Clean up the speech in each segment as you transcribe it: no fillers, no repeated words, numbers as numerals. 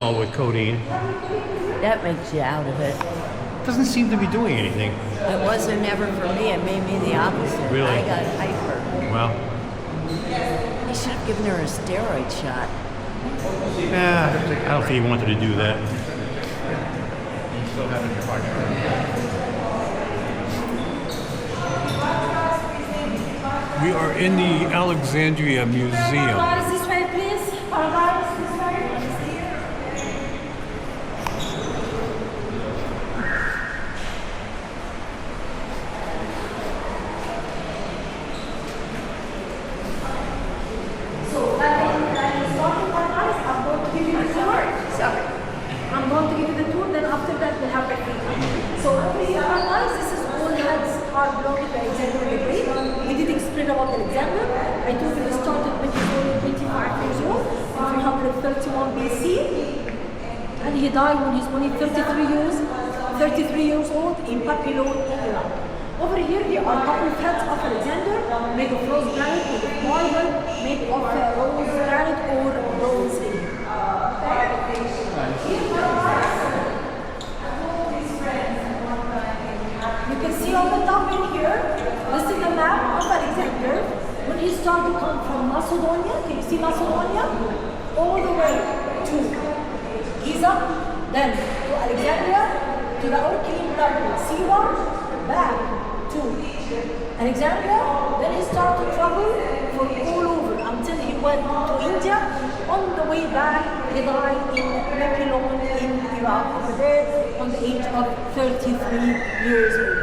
with codeine. That makes you out of it. Doesn't seem to be doing anything. It wasn't never for me. It made me the opposite. Really? I got hyper. Well, He should have given her a steroid shot. yeah, I don't think he wanted to do that. We are in the Alexandria Museum. This way, please. Paradise, this way. So, that is starting paradise. I'm going to give you the tour. Sorry. I'm going to give you the tour, then after that we'll have the free. So, paradise, this is all heads are belonging to Alexander the Great. We did explain about Alexander. I told you he started when he was only 25 years old, in 331 BC, and he died when he was only 33 years old in Babylon, Iran. Over here, there are a couple of heads of Alexander, made of rose granite, made of marble, made of rose granite or bronze. You can see on the top in here, this is the map of Alexander. When he started to come from Macedonia, can you see Macedonia? All the way to Giza, then to Alexandria, to the Orchid Temple, Siwa, back to Alexandria. Then he started to travel from all over until he went to India. On the way back, he died in Babylon in Iraq, over there on the age of 33 years old.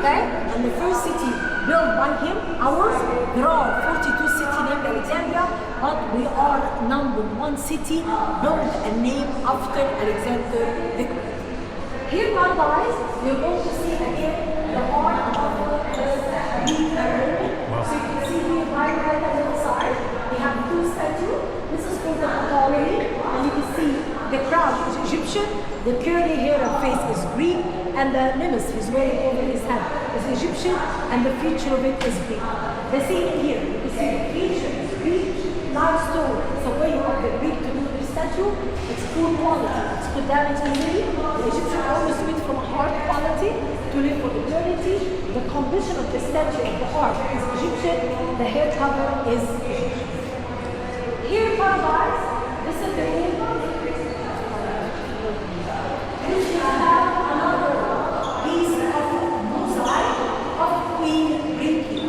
Okay? And the first city built by him, ours, there are 42 cities named Alexandria, but we are number one city built and named after Alexander the Great. Here, paradise, we're going to see again the heart of the Greek Roman. So you can see here right on the side, we have two statues. This is for the Ptolemy, and you can see the crown is Egyptian, the curly hair and face is Greek, and the nimbus he's wearing over his head is Egyptian, and the feature of it is Greek. The same here, you can see the feature is Greek, limestone. It's a way of the Greek to do the statue. It's full quality. It's put down easily. The Egyptian always do it from a hard quality to live for eternity. The condition of the statue of the art is Egyptian. The hair cover is Egyptian. Here, paradise, this is the room. This is another piece of mosaic of Queen Rinki.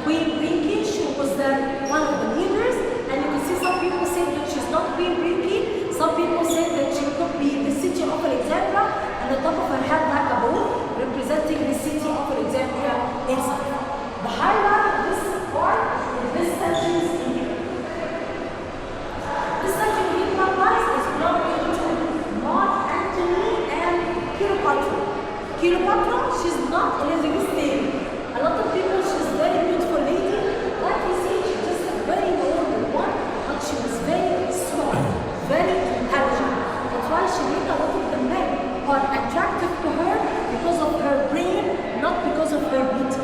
Queen Rinki, she was one of the leaders, and you can see some people say that she's not Queen Rinki. Some people say that she could be the city of Alexandria, and the top of her head like a bowl, representing the city of Alexandria itself. The highlight of this part is this statue is in here. This statue in paradise is belonging to Mark Antony and Cleopatra. Cleopatra, she's not Elizabethan. A lot of people, she's a very beautiful lady. Like you see, she's just a very normal one, but she was very smart, very intelligent. That's why she made a lot of the men are attracted to her because of her brain, not because of her beauty.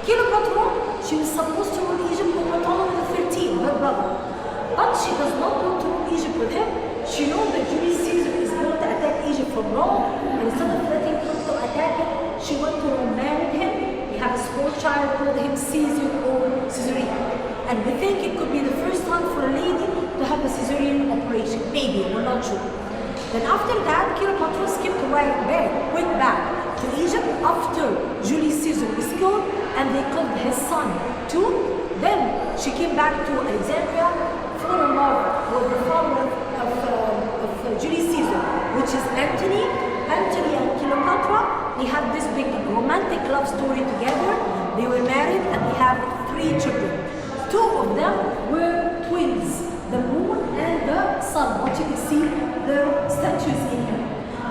Cleopatra, she was supposed to rule Egypt with Ptolemy XIII, her brother. But she does not want to rule Egypt with him. She knows that Julius Caesar is going to attack Egypt from Rome, and instead of letting him to attack it, she went to marry him. He had a small child called him Caesar or Caesarea. And we think it could be the first time for a lady to have a cesarean operation. Maybe, we're not sure. Then after that, Cleopatra skipped went back to Egypt after Julius Caesar was killed, and they killed his son too. Then she came back to Alexandria, fell in love with the father of Julius Caesar, which is Antony. Antony and Cleopatra, they had this big romantic love story together. They were married and they had 3 children. 2 of them were twins, the moon and the sun. What you can see, the statues in here.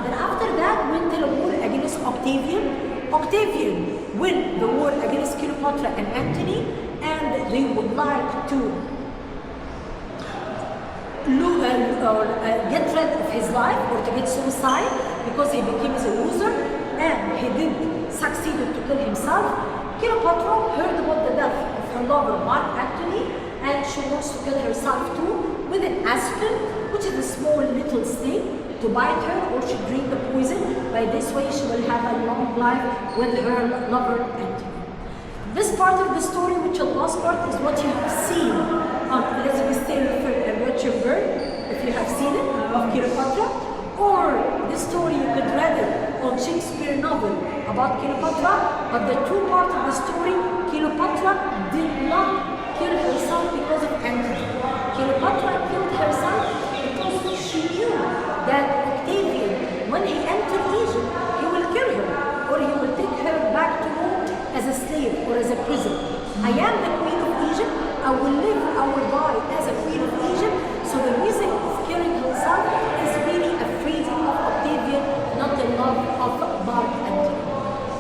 Then after that, went to the war against Octavian. Octavian won the war against Cleopatra and Antony, and they would like to get rid of his life or to get suicide because he became a loser, and he did succeed to kill himself. Cleopatra heard about the death of her lover Mark Antony, and she wants to kill herself too with an aspirin, which which is a small little snake, to bite her or she drink the poison. By this way, she will have a long life with her lover Antony. This part of the story, which is the last part, is what you have seen on Elizabeth Taylor and Richard Bird, if you have seen it, of Cleopatra, or the story you could read it on Shakespeare novel about Cleopatra. But the true part of the story, Cleopatra did not kill herself because of Antony. Cleopatra killed herself because she knew that Octavian, when he entered Egypt, he will kill her, or he will take her back to Rome as a slave or as a prisoner. I am the queen of Egypt. I will live, I will die as a queen of Egypt. So the reason of killing herself is really a freedom of Octavian, not the love of Mark Antony.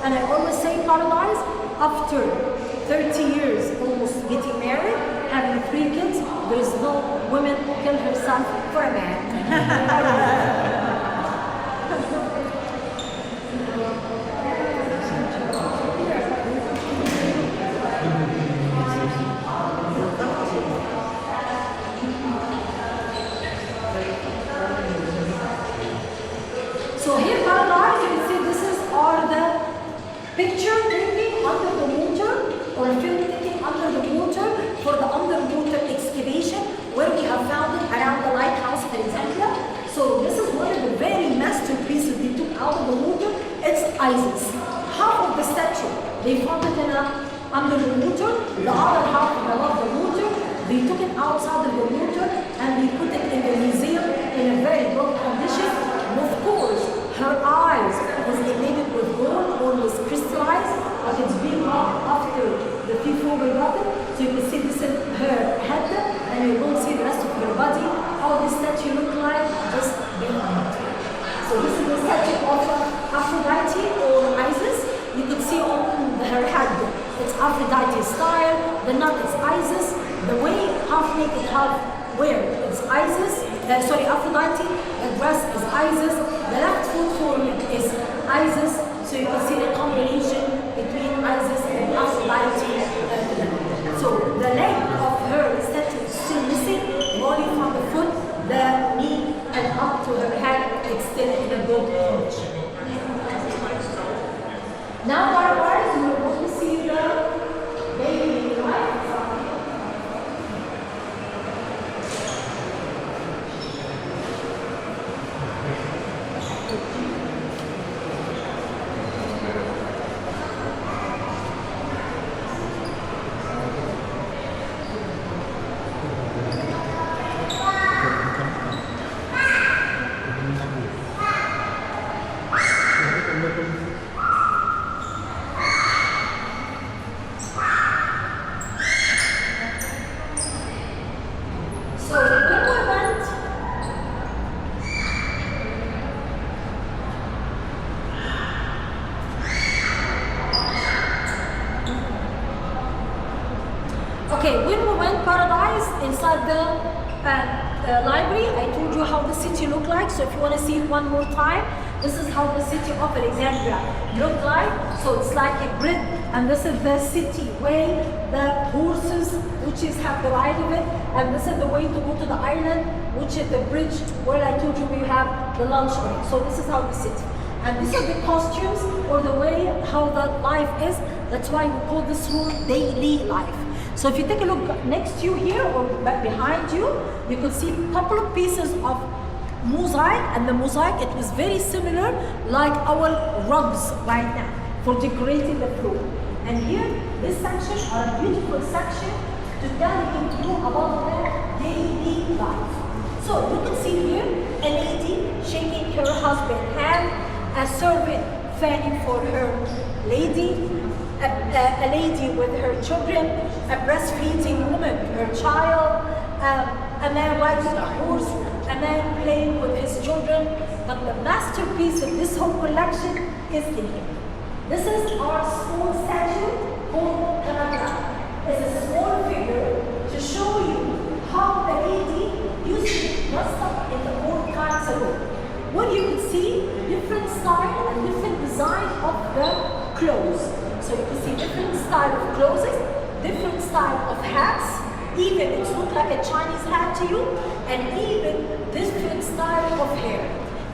And I always say, Paradise, after 30 years almost getting married, having 3 kids, there is no woman who kill herself for a man. So here, Paradise, you can see this are the picture taking under the water, or film taking under the water for the underwater excavation, where we have found it around the lighthouse of Alexandria. So this is one of the very masterpieces they took out of the water. It's Isis. Half of the statue, they found it under the water. The other half above the water, they took it outside of the water and they put it in the museum in a very good condition. And of course, her eyes was embedded with gold or was crystallized, but it's been marked after the people we got it. So you can see this is her head, and you won't see the rest of her body. How this statue look like just behind. So this is the statue of Aphrodite or Isis. You could see on her head, it's Aphrodite style. The knot is Isis. The way half naked, half wear is Isis. Aphrodite. The dress is Isis. The left foot form is Isis. So you can see the combination between Isis and Aphrodite. So the leg of her statue is still missing, only from the foot, the knee, and up to her head. It's still in a good condition. Now, Paradise, we are going to see the baby life. Okay, when we went Paradise inside the library, I told you how the city looked like. So if you want to see it one more time, this is how the city of Alexandria looked like. So it's like a grid, and this is the city way, the horses, which is have the ride of it, and this is the way to go to the island, which is the bridge where I told you we have the lunch break. So this is how the city. And these are the costumes, or the way how the life is. That's why we call this room daily life. So if you take a look next to you here or behind you, you could see a couple of pieces of mosaic, and the mosaic, it was very similar like our rugs right now for decorating the floor. And here, this section are a beautiful section to tell you about the daily life. So you can see here a lady shaking her husband's hand, a servant fanning for her lady, a lady with her children, a breastfeeding woman, her child, a man riding a horse, a man playing with his children. But the masterpiece of this whole collection is in here. This is our small statue called Canada. It's a small figure to show you how the lady used to be dressed up in the old times ago. What you could see, different style and different design of the clothes. So you can see different style of clothes, different style of hats, Even it looks like a Chinese hat to you, and even this style of hair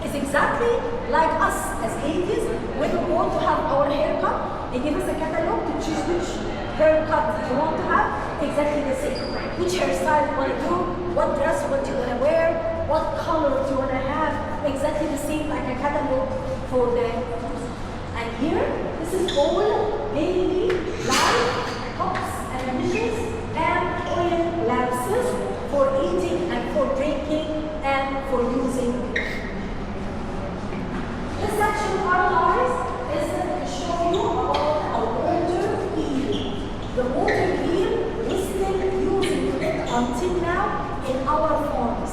is exactly like us as ladies. When we want to have our haircut, they give us a catalog to choose which haircut you want to have. Exactly the same. Which hairstyle you want to do, what dress what you want to wear, what color you want to have. Exactly the same, like a catalog for the. And here, this is all daily life cups and dishes and oil lamps for eating and for drinking and for using. This section of our lives is to show you about a water wheel. The water wheel, we still using it until now in our farms.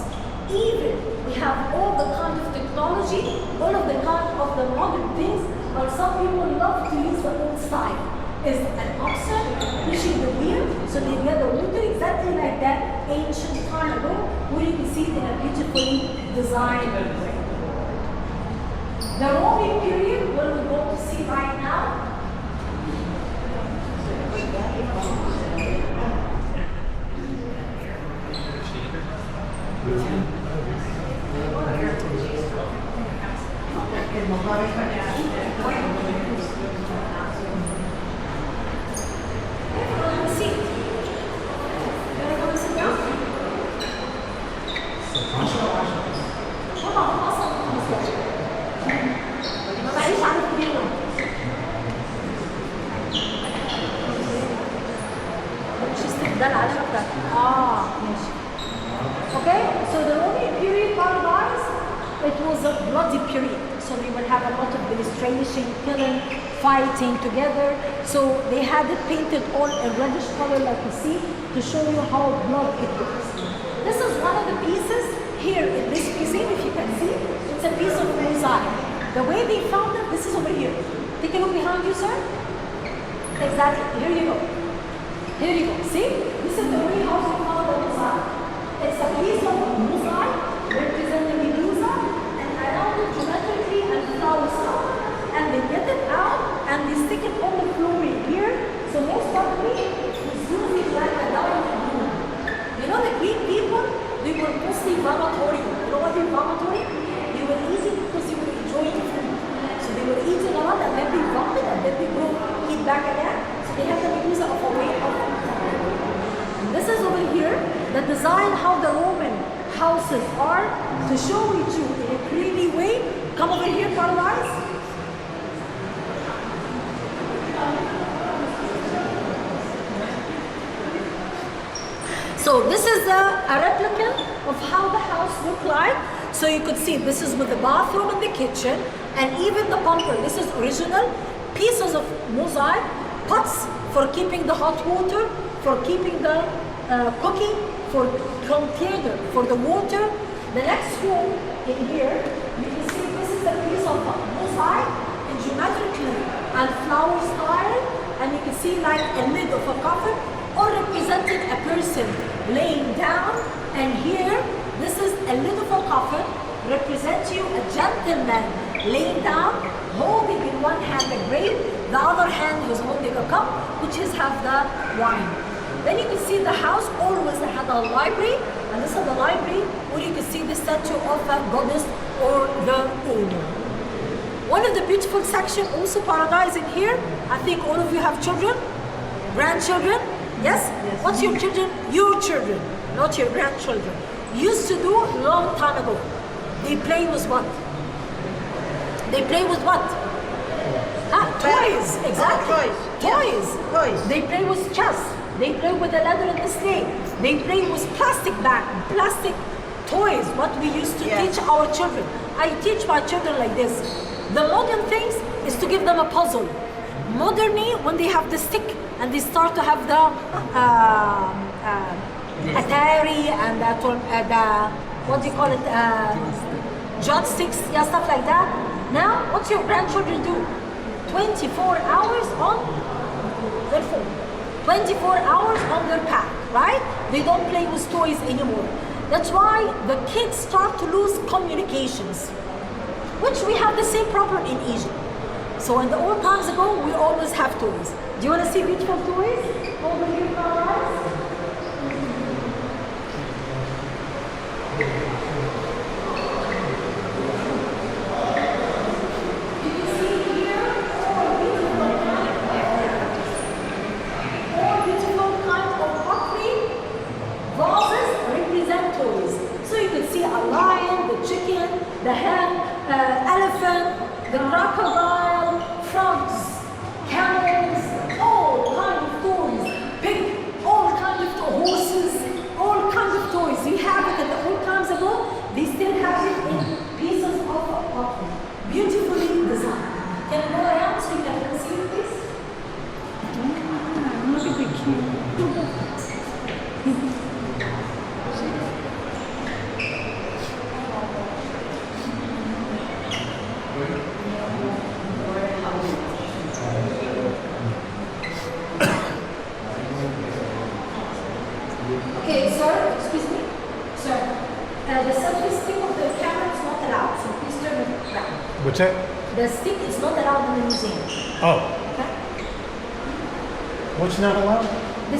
Even we have all the kind of technology, all of the kind of the modern things, but some people love to use the old style. Is an oxen pushing the wheel, so they get the water exactly like that ancient time ago, where you can see it in a beautifully designed way. The Roman period, what we're going to see right now, okay, so the Roman period, paradise, it was a bloody period. So they would have a lot of demonstration, killing, fighting together. So they had it painted all a reddish color like you see to show you how blood it was. This is one of the pieces here in this museum, if you can see. It's a piece of mosaic. The way they found it, this is over here. Take a look behind you, sir. Exactly, here you go. Here you go, see? This is the way how they found the mosaic. It's a piece of mosaic representing Medusa, and around it geometrically and flower stuff. And they get it out and they stick it on the flooring here. So most probably it's using like a diamond room. You know the Greek people, they were mostly vomitory. You know what they're vomitory? They were eating because they were enjoying food. So they were eating a lot and then they vomit and then they go eat back again. So they have the Medusa of a way of. And this is over here, the design how the Roman houses are to show it you in a creamy way. Come over here, paradise. So this is a replica of how the house looked like. So you could see this is with the bathroom and the kitchen, and even the pumper. This is original pieces of mosaic, pots for keeping the hot water, for keeping the cooking, for container, for the water. The next room in here, you can see this is a piece of mosaic in geometrically and flower style, and you can see like a lid of a coffin, or representing a person laying down. And here, this is a lid of a coffin, represents you a gentleman laying down, holding in one hand a grape, the other hand was holding a cup, which is have the wine. Then you can see the house always had a library, and this is the library where you can see the statue of a goddess or the owner. One of the beautiful sections, also paradise in here. I think all of you have children, grandchildren. Yes? What's your children? Your children, not your grandchildren. Used to do a long time ago. They play with what? They play with what? Toys, exactly. Toys. They play with chess. They play with the ladder and the snake. They play with plastic bag, plastic toys, what we used to teach our children. I teach my children like this. The modern things is to give them a puzzle. Modernly, when they have the stick and they start to have the Atari and the what do you call it, joysticks, stuff like that. Now, what's your grandchildren do? 24 hours on their phone. 24 hours on their pad, right? They don't play with toys anymore. That's why the kids start to lose communications, which we have the same problem in Egypt. So in the old times ago, we always have toys. Do you want to see beautiful toys? Over here, guys. the crocodile, frogs, camels, all kind of toys, pig, all kind of horses, all kind of toys. We have it at the old times ago. They still have it in pieces of pottery, beautifully designed. Can I go around so you can see it, please? Okay, sir, excuse me. Sir, the selfie stick of the camera is not allowed, so please turn it back. What's that? The stick is not allowed in the museum. Oh, Okay? what's not allowed? The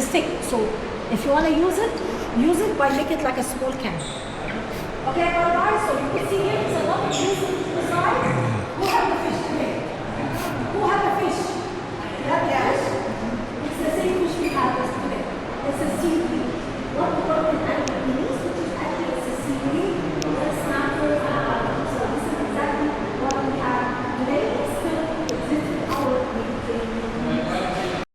stick. So if you want to use it by make it like a small can. Okay, all right. So you can see here, it's a lot of music inside.